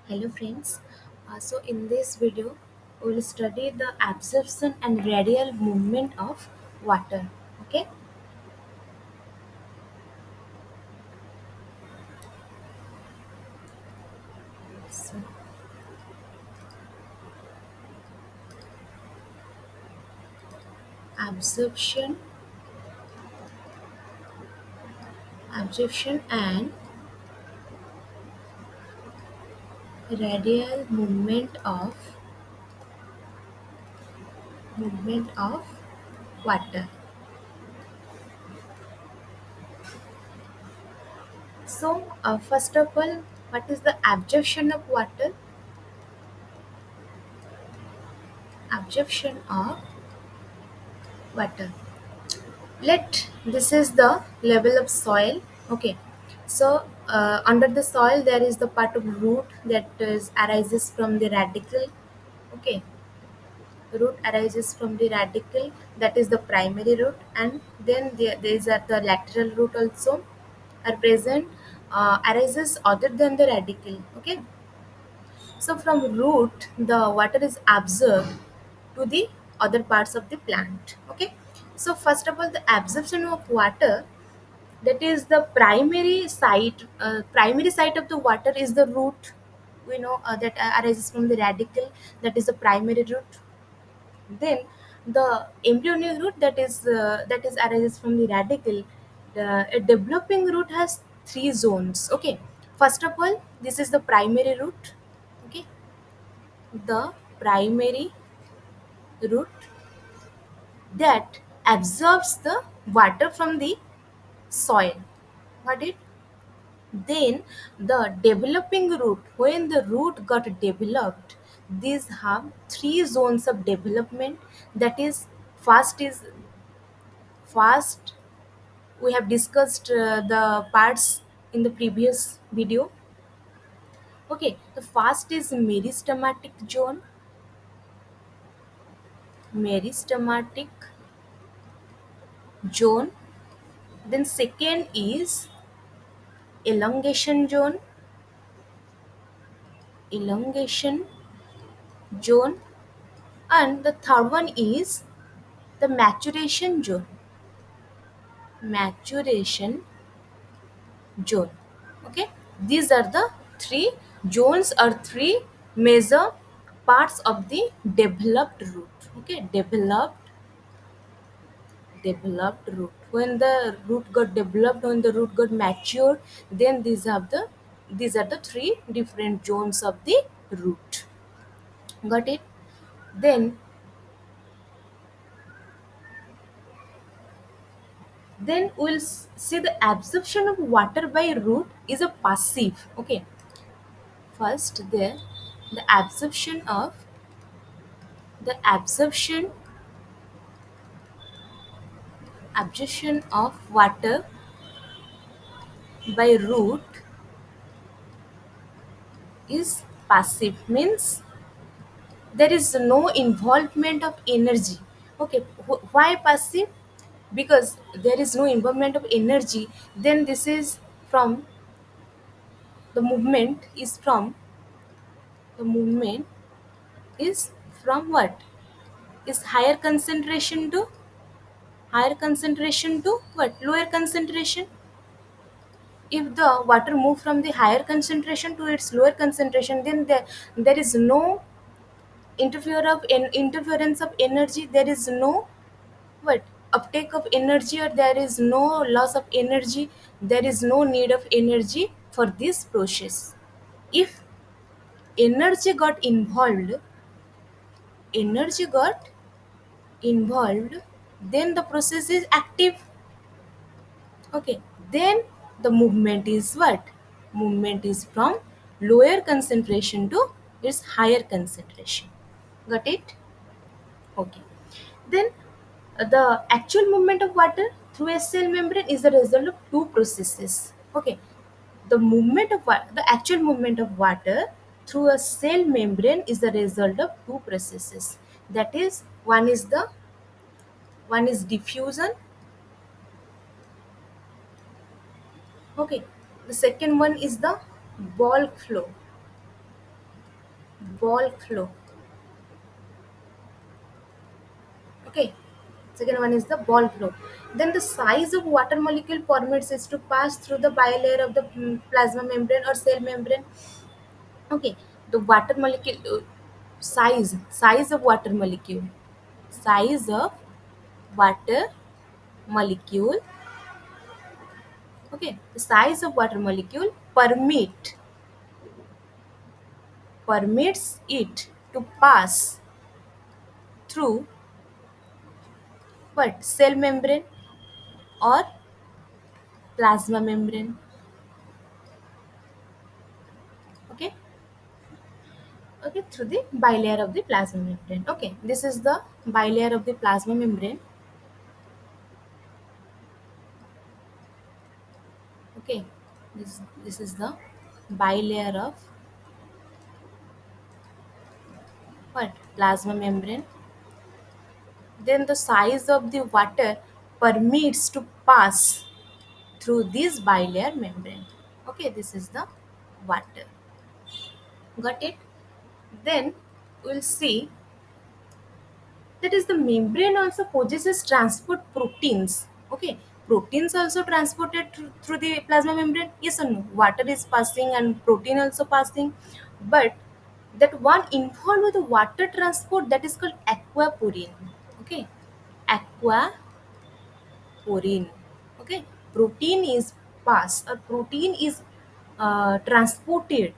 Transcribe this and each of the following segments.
Hello friends. So in this video, we will study the absorption and radial movement of water. Okay. So absorption, absorption and radial movement of water. So first of all, what is the absorption of water? Absorption of water. Let this is the level of soil. Okay, so under the soil there is the part of root that is arises from the radicle. Okay, root arises from the radicle, that is the primary root, and then these are the lateral root also are present, arises other than the radicle. Okay, so from root the water is absorbed to the other parts of the plant. Okay, so first of all, the absorption of water, that is the primary site of the water is the root. We know that arises from the radicle, that is the primary root. Then the embryonic root, that is arises from the radicle. A developing root has three zones. Okay, first of all, this is the primary root. Okay, the primary root that absorbs the water from the soil. Got it? Then the developing root, when the root got developed, these have three zones of development. That is, first we have discussed the parts in the previous video. Okay, the first is meristematic zone, meristematic zone. Then second is elongation zone, elongation zone, and the third one is the maturation zone, maturation zone. Okay, these are the three zones or three major parts of the developed root. Okay, developed root. When the root got developed, when the root got matured, then these are the three different zones of the root. Got it? Then we'll see the absorption of water by root is a passive. Okay, first there, the absorption of water by root is passive, means there is no involvement of energy. Okay, why passive? Because there is no involvement of energy, then this is from the movement is from the movement is from what? Is higher concentration to what? Lower concentration. If the water move from the higher concentration to its lower concentration, then there is no interference of energy. There is no what? Uptake of energy, or there is no loss of energy. There is no need of energy for this process. If energy got involved, energy got involved, then the process is active. Okay, then the movement is what? Movement is from lower concentration to its higher concentration. Got it? Okay. Then the actual movement of water through a cell membrane is the result of two processes. Okay, the actual movement of water through a cell membrane is the result of two processes. That is, one is diffusion. Okay, the second one is the bulk flow. ball flow. Okay. Second one is the ball flow. Then the size of water molecule permits is to pass through the bilayer of the plasma membrane or cell membrane. Okay. The water molecule size of water molecule, size of water molecule. Okay. The size of water molecule permits it to pass through what, cell membrane or plasma membrane. Okay. Okay, through the bilayer of the plasma membrane. Okay, this is the bilayer of the plasma membrane. Okay, this is the bilayer of what, plasma membrane. Then the size of the water permits to pass through this bilayer membrane. Okay, this is the water. Got it? Then we'll see that is the membrane also possesses transport proteins. Okay, proteins also transported through the plasma membrane, yes or no? Water is passing and protein also passing, but that one involved with the water transport, that is called aquaporine. Okay, aquaporine. Okay, protein is passed, a protein is transported,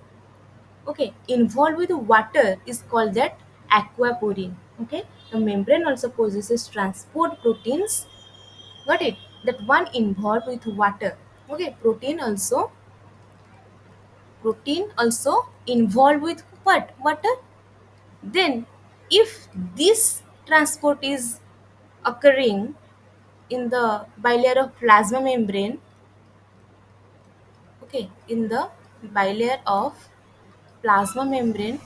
okay, involved with water, is called that aquaporine. Okay, the membrane also possesses transport proteins. Got it? That one involved with water. Okay, protein also involved with what, water. Then if this transport is occurring in the bilayer of plasma membrane, okay, in the bilayer of plasma membrane,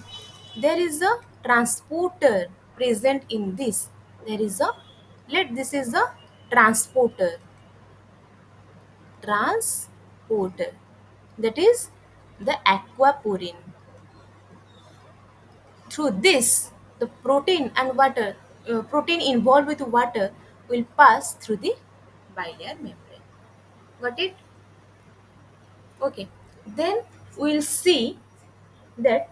there is a transporter present in this. There is a, let this is a transporter. Transporter. That is the aquaporine. Through this, the protein and water, protein involved with water will pass through the bilayer membrane. Got it? Okay. Then we'll see that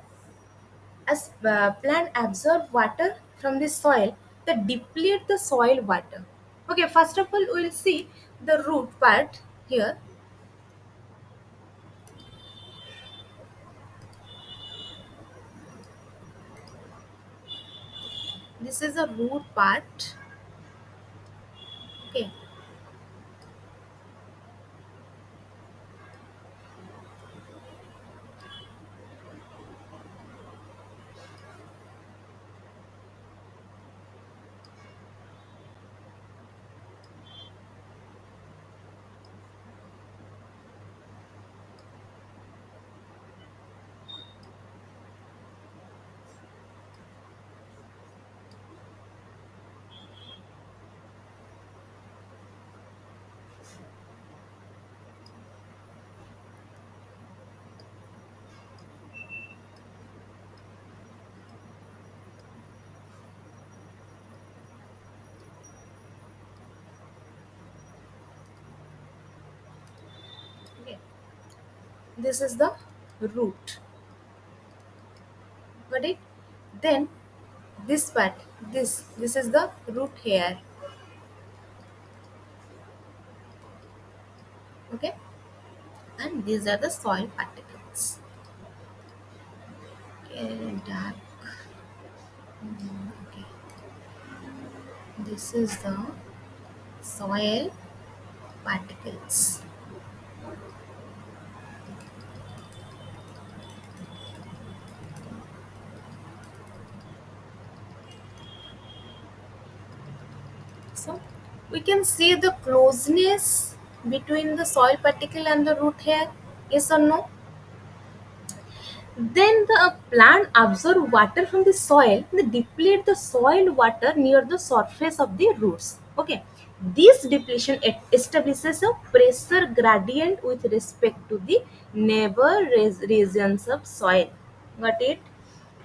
as plant absorb water from the soil, they deplete the soil water. Okay, first of all, we will see the root part here. This is the root part. Okay, okay. This is the root. Got it? Then this part, this is the root hair. Okay, and these are the soil particles. Okay, dark. Okay, this is the soil particles. So we can see the closeness between the soil particle and the root hair. Yes or no? Then the plant absorb water from the soil. They deplete the soil water near the surface of the roots. Okay. This depletion establishes a pressure gradient with respect to the neighbor regions of soil. Got it?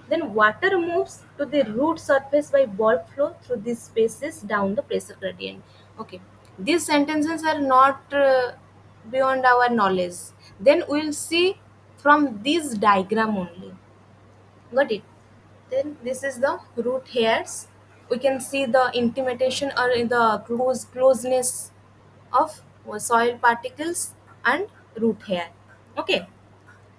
Then water moves to the root surface by bulk flow through these spaces down the pressure gradient. Okay, these sentences are not beyond our knowledge. Then we'll see from this diagram only. Got it? Then this is the root hairs. We can see the intimation or in the closeness of soil particles and root hair. Okay,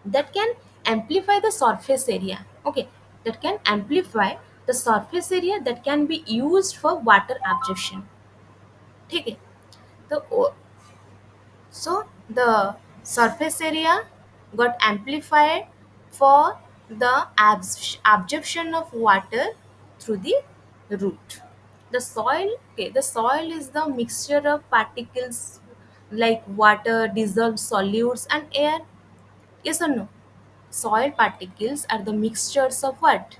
that can amplify the surface area. Okay, that can amplify the surface area that can be used for water absorption. Okay, the so the surface area got amplified for the absorption of water through the root. The soil, okay, the soil is the mixture of particles like water, dissolved solutes, and air. Yes or no? Soil particles are the mixtures of what?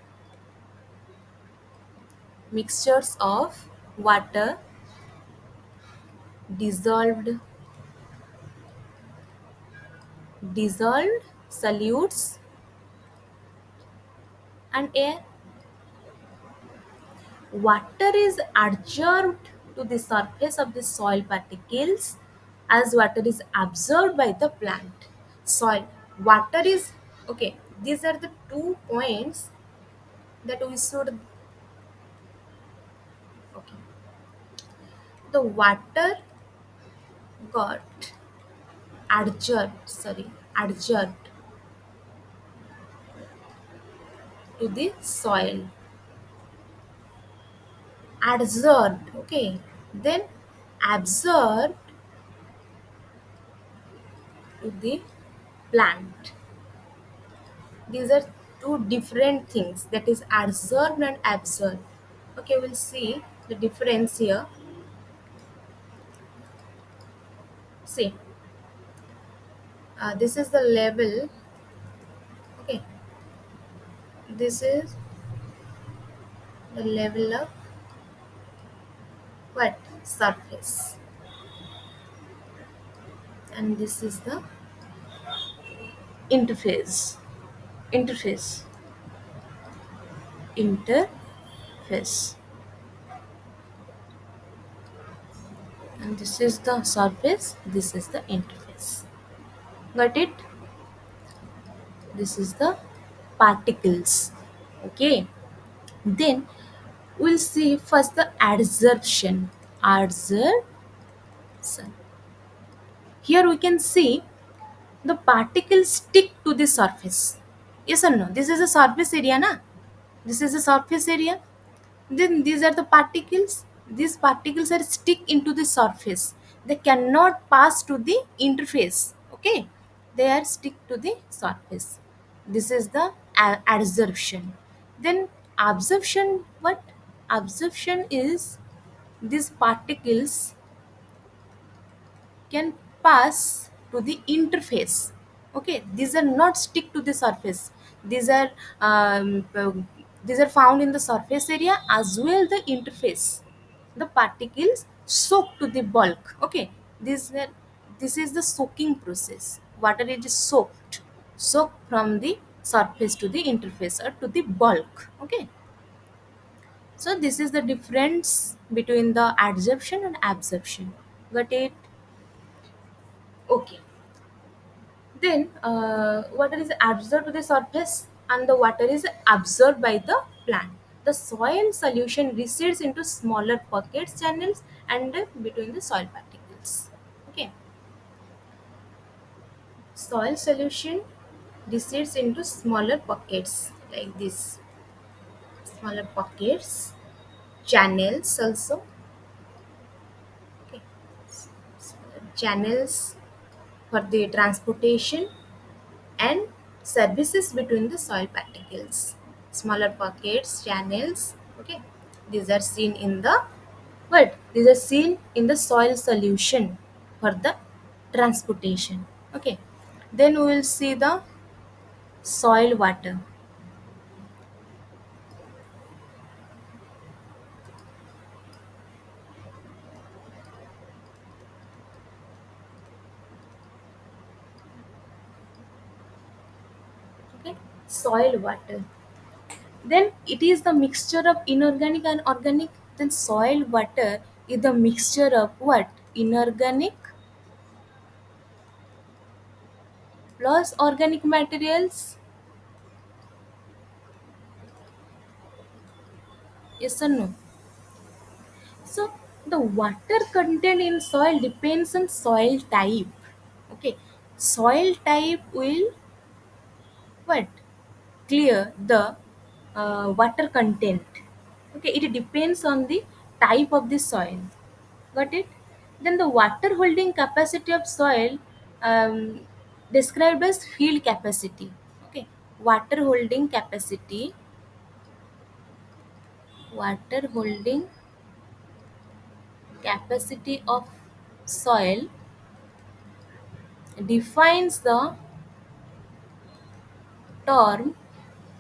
Mixtures of water, dissolved, dissolved solutes, and air. Water is adsorbed to the surface of the soil particles as water is absorbed by the plant. Soil. Water is, okay, these are the 2 points that we should, okay. The water got adsorbed to the soil. Adsorbed, okay. Then absorbed to the plant. These are two different things, that is adsorbed and absorbed. Okay, we'll see the difference here. See, this is the level. Okay, this is the level of what? Surface, and this is the interface. Interface. Interface. And this is the surface, this is the interface. Got it? This is the particles. Okay, then we'll see first the adsorption. Adsorption. Here we can see the particles stick to the surface. Yes or no? This is a surface area, na? This is a surface area. Then these are the particles. These particles are stick into the surface. They cannot pass to the interface. Okay, they are stick to the surface. This is the adsorption. Then absorption. What? Absorption is these particles can pass to the interface. Okay, these are not stick to the surface. These are um, uh, these are found in the surface area as well the interface. The particles soak to the bulk. Okay, this is the soaking process. Water is soaked from the surface to the interface or to the bulk. Okay, so this is the difference between the adsorption and absorption. Got it? Okay. Then water is absorbed to the surface and the water is absorbed by the plant. The soil solution recedes into smaller pockets, channels, and between the soil particles. Okay, soil solution recedes into smaller pockets like this, smaller pockets, channels also. Okay, channels for the transportation and services between the soil particles. Smaller pockets, channels. Okay, these are seen in the what? These are seen in the soil solution for the transportation. Okay, then we will see the soil water. Okay, soil water. Then it is the mixture of inorganic and organic. Then soil water is the mixture of what? Inorganic plus organic materials. Yes or no? So the water content in soil depends on soil type. Okay. Soil type will what? Clear the water content. Okay, it depends on the type of the soil. Got it? Then the water holding capacity of soil, um, described as field capacity. Okay, water holding capacity, water holding capacity of soil defines the term,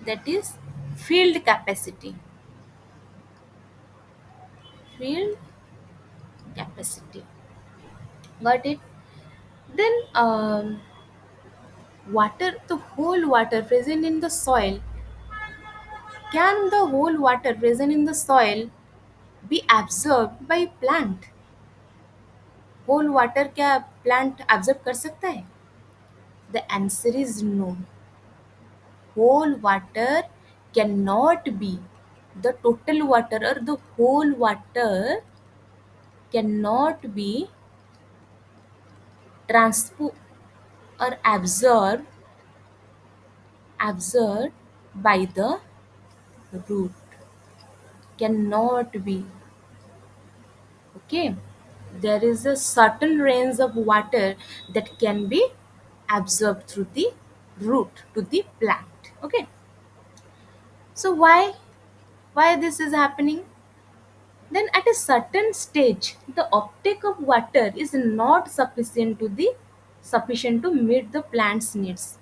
that is field capacity. Field capacity. Got it? Then water, the whole water present in the soil, can the whole water present in the soil be absorbed by plant? whole water क्या plant absorb कर सकता है? The answer is no. Whole water cannot be, the total water or the whole water cannot be transport or absorbed by the root. Cannot be. Okay, there is a certain range of water that can be absorbed through the root to the plant. Okay, so why this is happening? Then at a certain stage the uptake of water is not sufficient to meet the plant's needs.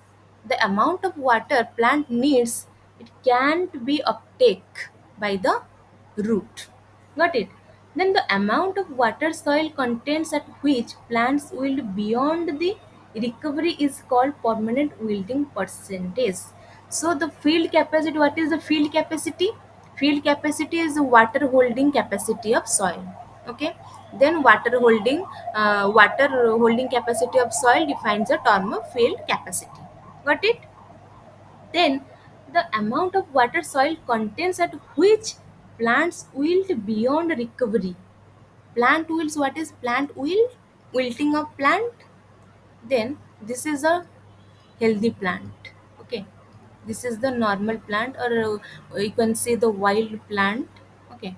The amount of water plant needs, it can't be uptake by the root. Got it? Then the amount of water soil contains at which plants wilt beyond the recovery is called permanent wilting percentage. So the field capacity, what is the field capacity? Field capacity is the water holding capacity of soil. Okay. Then water holding capacity of soil defines the term of field capacity. Got it? Then the amount of water soil contains at which plants wilt beyond recovery. Plant wilts, what is plant wilt? Wilting of plant. Then this is a healthy plant. Okay, this is the normal plant, or you can say the wild plant. Okay,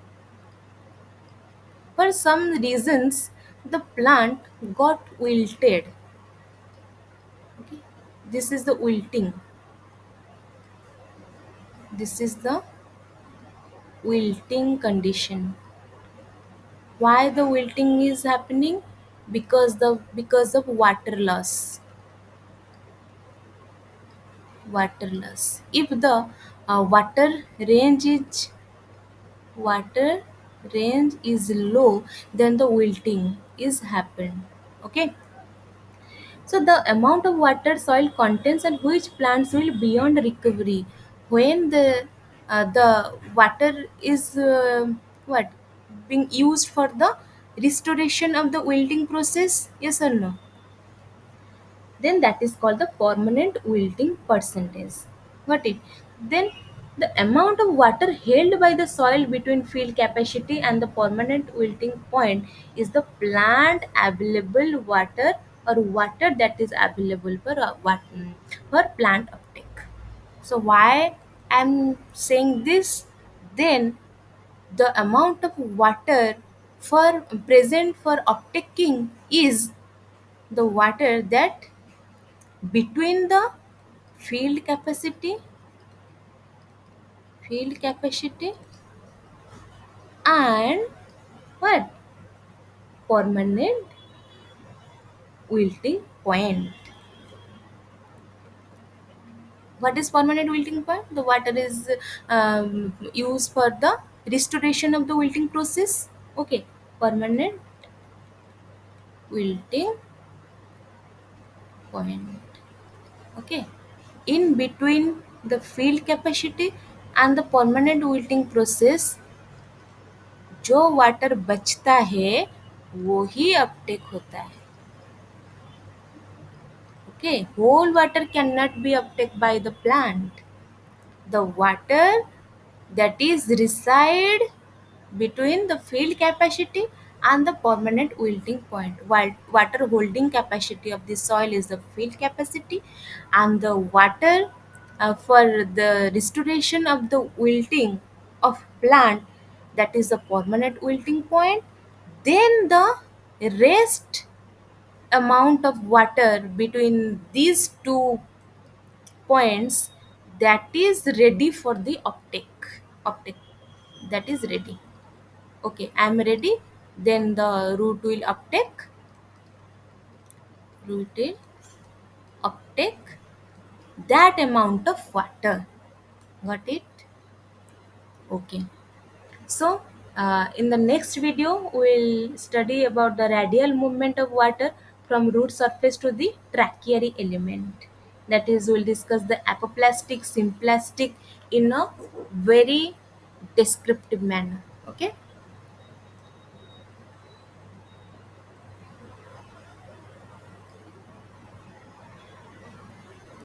for some reasons the plant got wilted. Okay, this is the wilting. This is the wilting condition. Why the wilting is happening? Because of water loss. Water loss. If the water range is water range is low, then the wilting is happened. Okay, so the amount of water soil contains and which plants will beyond recovery, when the water is what being used for the restoration of the wilting process. Yes or no? Then that is called the permanent wilting percentage. Got it? Then the amount of water held by the soil between field capacity and the permanent wilting point is the plant available water, or water that is available for plant uptake. So why I'm saying this? Then the amount of water for present for uptaking is the water that between the field capacity field capacity and what? Permanent wilting point. What is permanent wilting point? The water is used for the restoration of the wilting process. Okay, permanent wilting point. Okay, in between the field capacity and the permanent wilting process, जो water बचता है वो ही Uptake होता है. Okay, whole water cannot be uptake by the plant. The water that is reside between the field capacity and the permanent wilting point. While water holding capacity of the soil is the field capacity, and the water for the restoration of the wilting of plant, that is the permanent wilting point. Then the rest amount of water between these two points, that is ready for the uptake, that is ready. Okay, I am ready. Then the root will uptake that amount of water. Got it? Okay. So, in the next video, we'll study about the radial movement of water from root surface to the trachary element. That is, we'll discuss the apoplastic, symplastic in a very descriptive manner. Okay.